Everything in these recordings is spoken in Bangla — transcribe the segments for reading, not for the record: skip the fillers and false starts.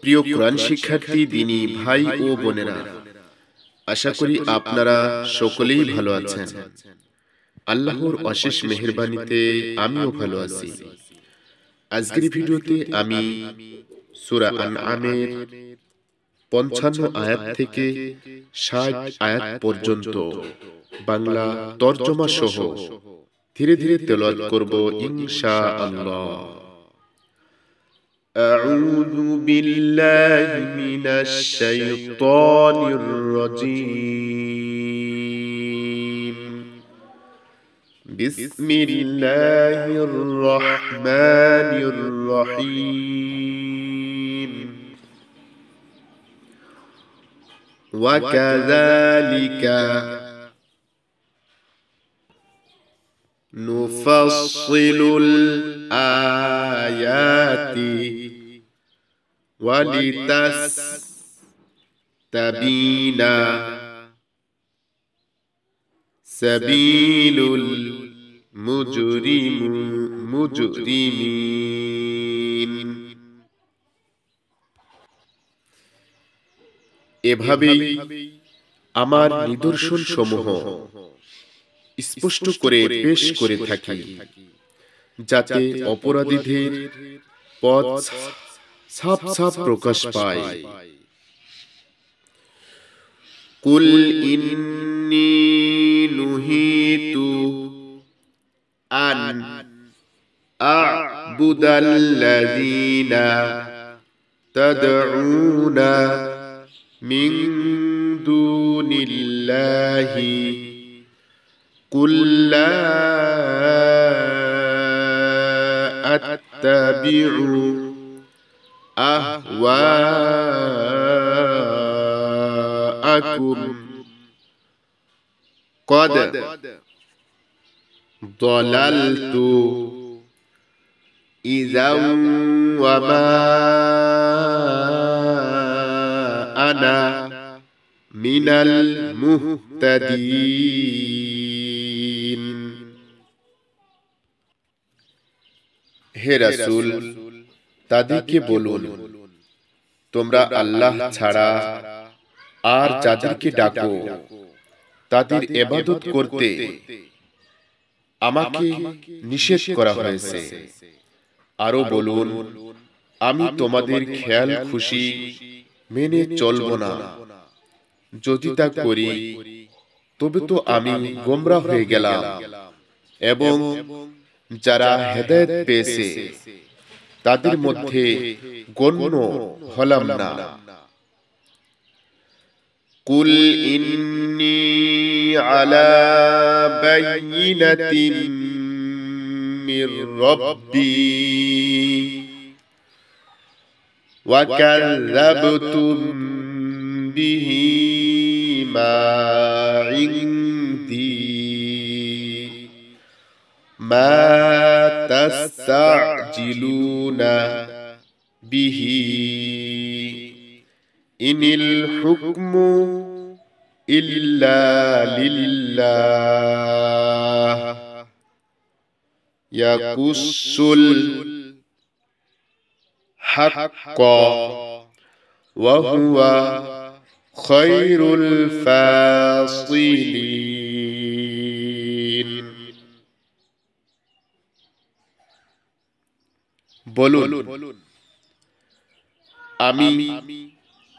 প্রিয় কোরআন শিক্ষার্থী দিনী ভাই ও বোনেরা, আশা করি আপনারা সকলেই ভালো আছেন। আল্লাহর অশেষ মেহেরবানিতে আমিও ভালো আছি। আজকের ভিডিওতে আমি সূরা আনআমের ৫৫ আয়াত থেকে ৬০ আয়াত পর্যন্ত বাংলা তরজমা সহ ধীরে ধীরে তেলাওয়াত করব ইনশাআল্লাহ। أعوذ بالله من الشيطان الرجيم. بسم الله الرحمن الرحيم. وكذلك نفصل الآيات ولتستبين سبيل المجرمين. এভাবেই আমার নিদর্শন সমূহ স্পষ্ট করে পেশ করে থাকি, যাতে অপরাধীদের পথ সাফ সাফ প্রকাশ পায়। কুল ইন্নী নুহিতু আন আ'বুদাল্লাযীনা তাদউনা মিন দুনিল্লাহি কুল লা আত্তাবিউ أهواءكم قد ضللت إذا وما أنا من المهتدين. হে রাসূল, তাদেরকে বলুন, তোমরা আল্লাহ ছাড়া আর যাদেরকে ডাকো তাদের ইবাদত করতে আমাকে নিষেধ করা হয়েছে। আরো বলুন, আমি তোমাদের খেয়াল খুশি মেনে চলব না। যদি তা করি তবে তো আমি গোমরাহ হয়ে গেলাম এবং যারা হেদায়েত পেয়েছে তাদের মধ্যে গণ্য হলাম না। কুল ইন্নী আলা বাইয়িনাতিন মির রাব্বি ওয়া কাযযাবতুম বিহি মা ইনদি মা তাস্তা'জিলুনা বিহি ইনিল হুকমু ইল্লা লিল্লাহ ইয়াকুসুল হাক্কা ওয়া হুয়া খায়রুল ফাসিলিন। বলুন, আমি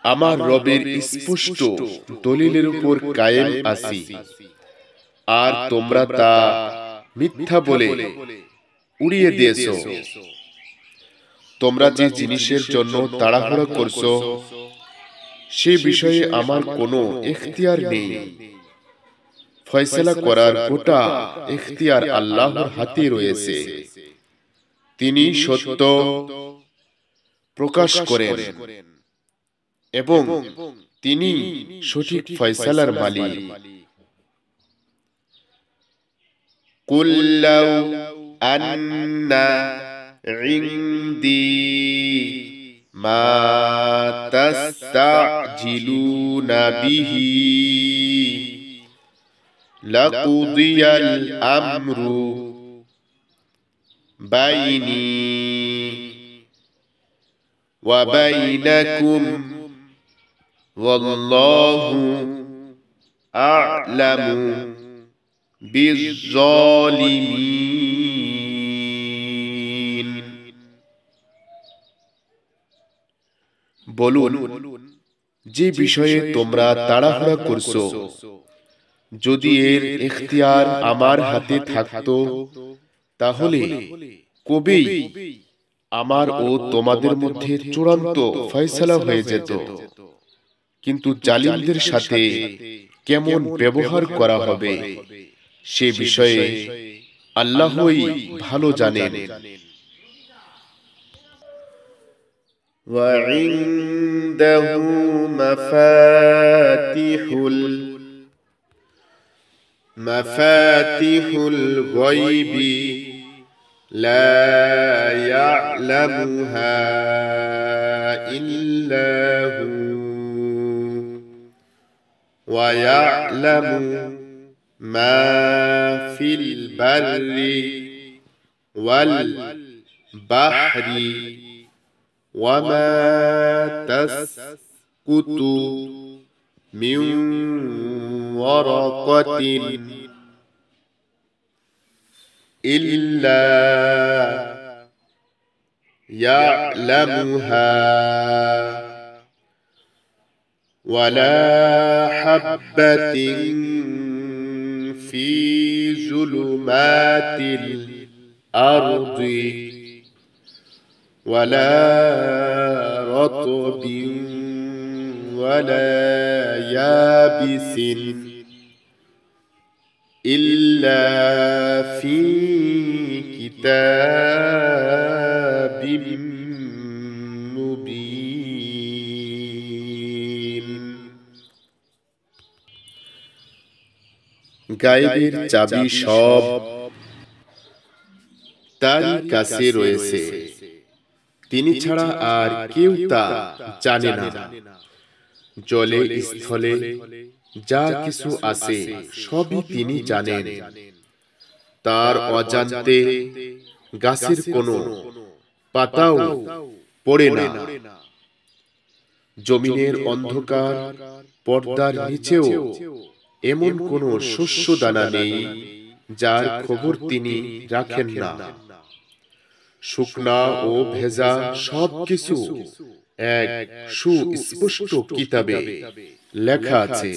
আমার রবের স্পষ্ট দলিলের উপর কায়েম আছি, আর তোমরা তা মিথ্যা বলে উড়িয়ে দিয়েছো। তোমরা যে জিনিসের জন্য তাড়াহুড়ো করছো সে বিষয়ে আমার কোনো ইখতিয়ার নেই। ফয়সালা করার গোটা ইখতিয়ার আল্লাহর হাতে রয়েছে। তিনি সত্য প্রকাশ করেন এবং তিনি সঠিক ফয়সালার মালিক। কুল লাউ আন্না ইনদি মা তাস্তা'জিলুনা বিহি লাকুদিয়াল আমরু বাইনি وبينكم والله أعلم بالظالمين বলুন, যে বিষয়ে তোমরা তাড়াহুড়া করছো, যদি এর ইখতিয়ার আমার হাতে থাকতো তাহলে কবেই আমার ও তোমাদের মধ্যে চূড়ান্ত ফয়সালা হয়ে যেত। কিন্তু জালিমদের সাথে কেমন ব্যবহার করা হবে সে বিষয়ে আল্লাহই ভালো জানেন। وعنده مفاتيح الغيب لا يعلمها إلا هو ويعلم ما في البر والبحر وما تسقط من ورقة إلا يعلمها ولا حبة في ظلمات الأرض ولا رطب ولا يابس إلا في كتاب مبين গায়েবের চাবি সব তারই কাছে রয়েছে, তিনি ছাড়া আর কেউ তা জানে না। জলে স্থলে যা কিছু আছে সবই তিনি জানেন। তার অজান্তে গাছের কোনো পাতাও পড়ে না। জমিনের অন্ধকার পর্দার নিচেও এমন কোনো শস্য দানা নেই যার খবর তিনি রাখেন না। শুকনা ও ভেজা সবকিছু এক সুস্পষ্ট কিতাবে লেখা আছে।